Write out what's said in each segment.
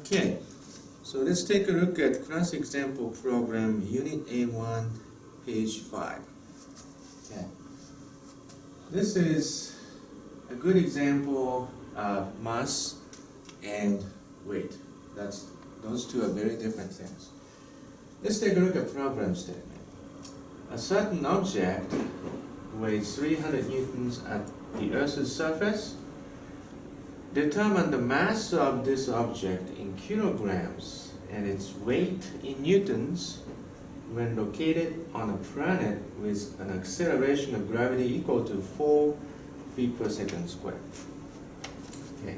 Okay, so let's take a look at class example program unit A1 page 5. Okay, this is a good example of mass and weight. Those two are very different things. Let's take a look at program statement. A certain object weighs 300 newtons at the Earth's surface. Determine the mass of this object in kilograms and its weight in newtons when located on a planet with an acceleration of gravity equal to 4 feet per second squared. Okay.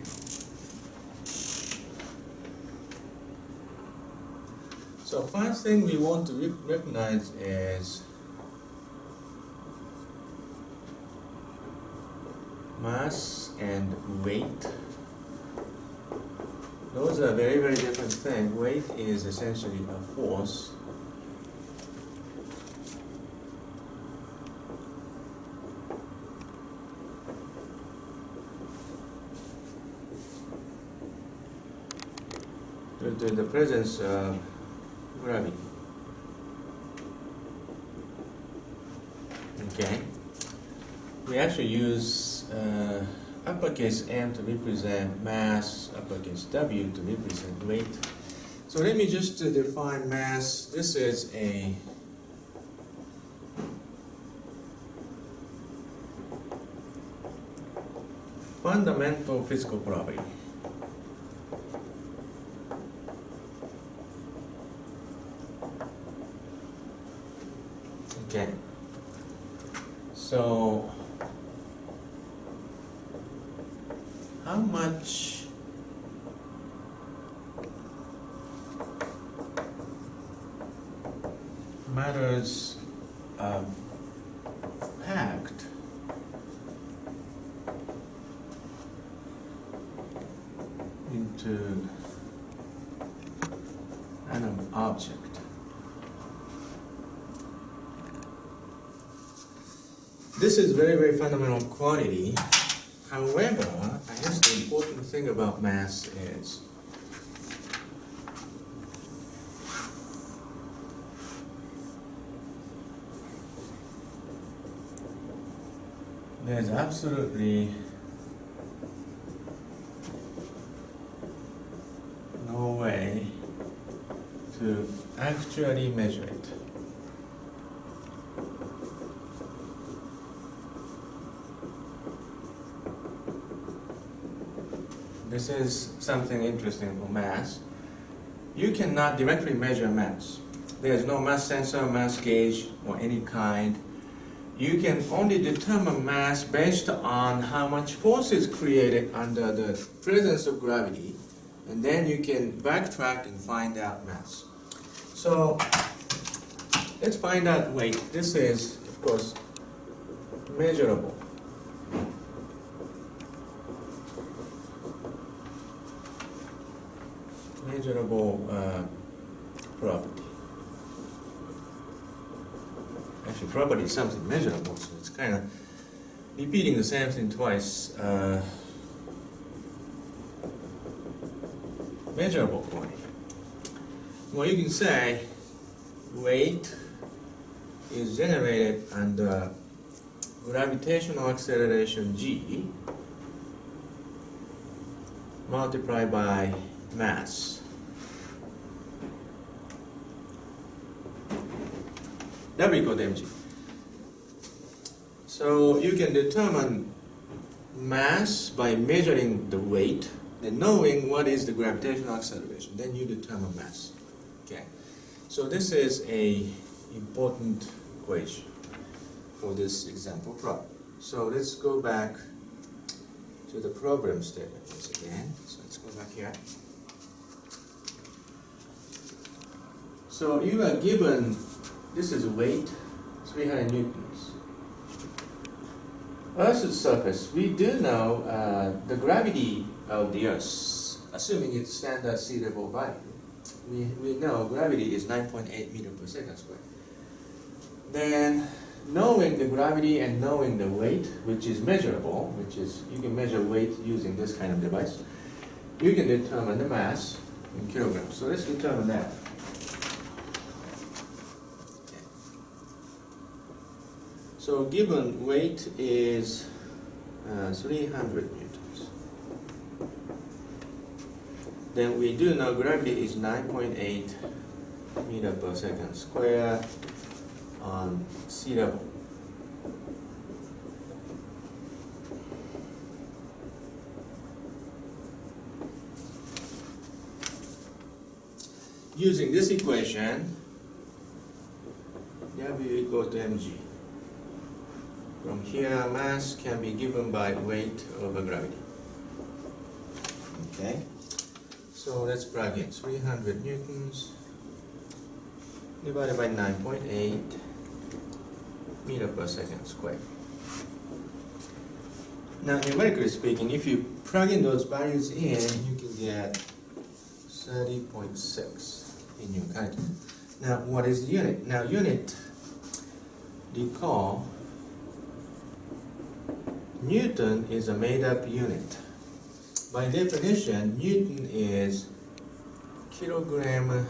So first thing we want to recognize is mass and weight. Those are very, very different things. Weight is essentially a force. Due to the presence of gravity. Okay. We actually use uppercase M to represent mass, uppercase W to represent weight. So let me just define mass. This is a fundamental physical property. Okay. So how much matters packed into an object? This is very, very fundamental quantity. However, I guess the important thing about mass is there's absolutely no way to actually measure it. This is something interesting for mass. You cannot directly measure mass. There is no mass sensor, mass gauge, or any kind. You can only determine mass based on how much force is created under the presence of gravity, and then you can backtrack and find out mass. So let's find out weight. This is, of course, measurable. Property. Actually, property is something measurable, so it's kind of repeating the same thing twice. Measurable quantity. Well, you can say weight is generated under gravitational acceleration g multiplied by mass. W equal to mg. So you can determine mass by measuring the weight and knowing what is the gravitational acceleration. Then you determine mass. Okay. So this is a important equation for this example problem. So let's go back to the program statement once again. So let's go back here. So you are given, this is weight, 300 newtons. Earth's surface, we do know the gravity of the Earth, assuming it's standard sea level value. We know gravity is 9.8 meters per second squared. Then knowing the gravity and knowing the weight, which is measurable, which is, you can measure weight using this kind of device, you can determine the mass, in kilograms. So let's determine that. So given weight is 300 newtons. Then we do know gravity is 9.8 meter per second square on sea level. Using this equation, W equals to mg. From here, mass can be given by weight over gravity. Okay, so let's plug in 300 newtons divided by 9.8 meter per second squared. Now, numerically speaking, if you plug in those values in, you can get 30.6 in your calculator. Now, what is the unit? Now, unit, recall, Newton is a made-up unit. By definition, Newton is kilogram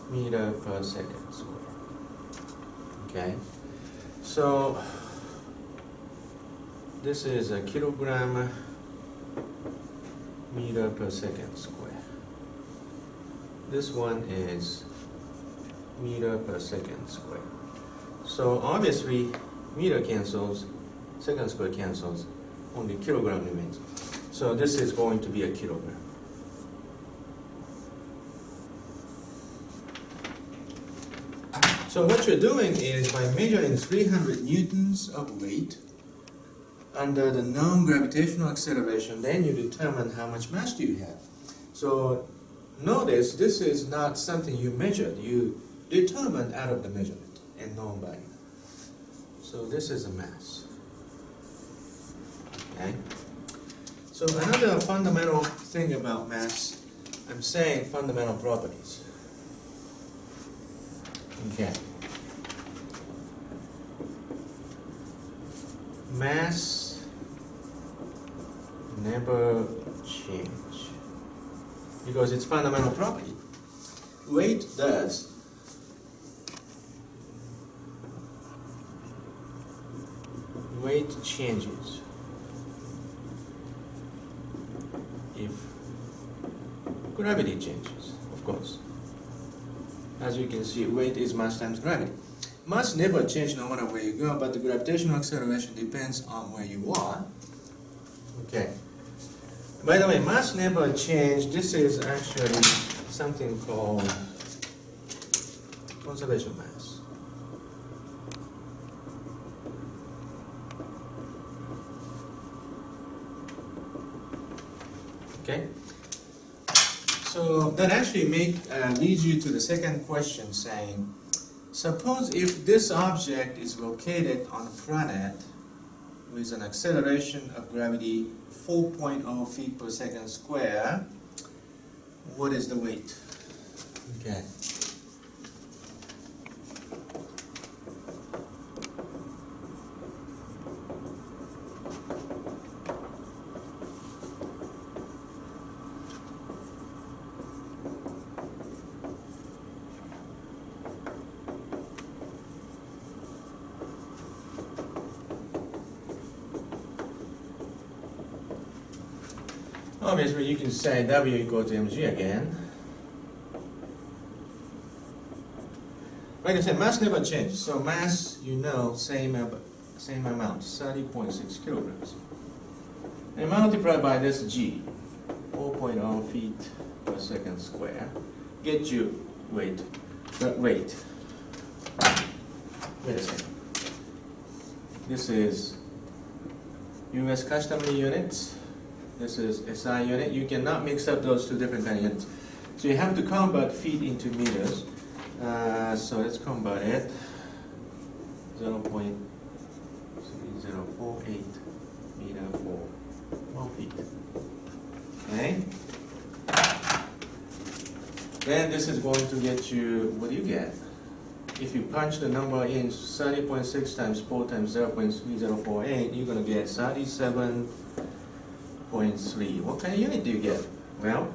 meter per second squared. Okay, so this is a kilogram meter per second squared. This one is meter per second squared. So obviously, meter cancels, second square cancels, only kilogram remains. So this is going to be a kilogram. So what you're doing is by measuring 300 newtons of weight under the known gravitational acceleration, then you determine how much mass do you have. So notice this is not something you measured, you determined out of the measurement and known value. So this is a mass. Okay. So another fundamental thing about mass, I'm saying fundamental properties. Okay. Mass never change because it's fundamental property. Weight does. Weight changes if gravity changes, of course. As you can see, weight is mass times gravity. Mass never changes no matter where you go, but the gravitational acceleration depends on where you are. Okay. By the way, mass never changes. This is actually something called conservation mass. Okay. So that actually leads you to the second question, saying, suppose if this object is located on a planet with an acceleration of gravity 4.0 feet per second square, what is the weight? Okay. Obviously, you can say W equals to mg again. Like I said, mass never changes. So mass, you know, same amount, 30.6 kilograms. And multiply by this g, 4.0 feet per second square, get you weight. But wait. Wait a second. This is US customary units. This is SI unit. You cannot mix up those two different kind of units. So you have to convert feet into meters. So let's convert it. 0.3048 meter for 1 feet. Okay. Then this is going to get you, what do you get? If you punch the number in 30.6 times 4 times 0.3048, you're going to get 37.3. What kind of unit do you get? Well,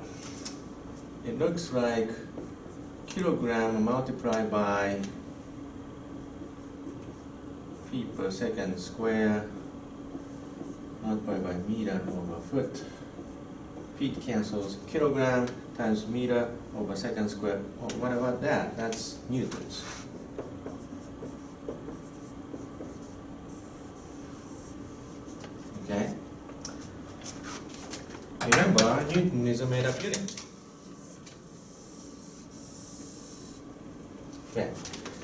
it looks like kilogram multiplied by feet per second square multiplied by meter over foot. Feet cancels, kilogram times meter over second square. Oh, what about that? That's newtons. Okay. Remember, Newton is a made-up unit. Okay.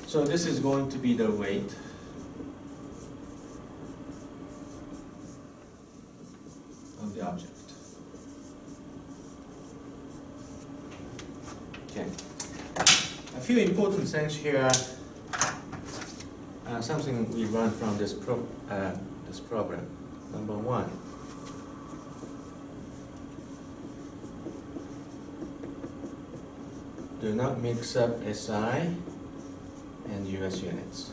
So this is going to be the weight. Of the object. Okay. A few important things here. Something we learned from this program. Number one. Do not mix up SI and US units.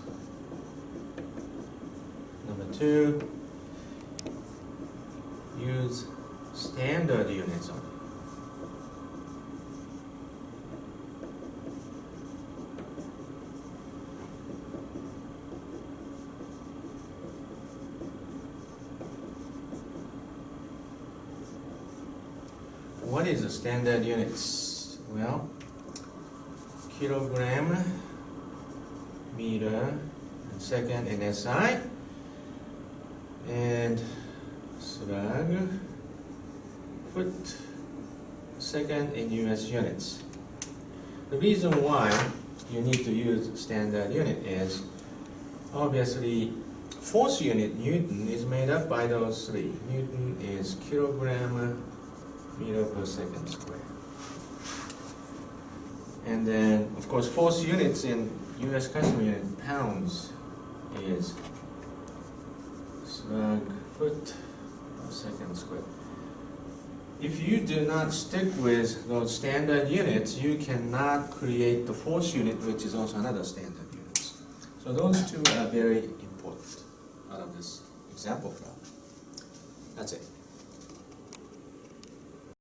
Number two. Use standard units only. What is the standard units? Well, kilogram, meter, and second in SI, and slug, foot, second in US units. The reason why you need to use standard unit is obviously force unit Newton is made up by those three. Newton is kilogram meter per second square. And then of course force units in US custom unit pounds is slug foot second square. If you do not stick with those standard units, you cannot create the force unit, which is also another standard unit. So those two are very important out of this example problem. That's it.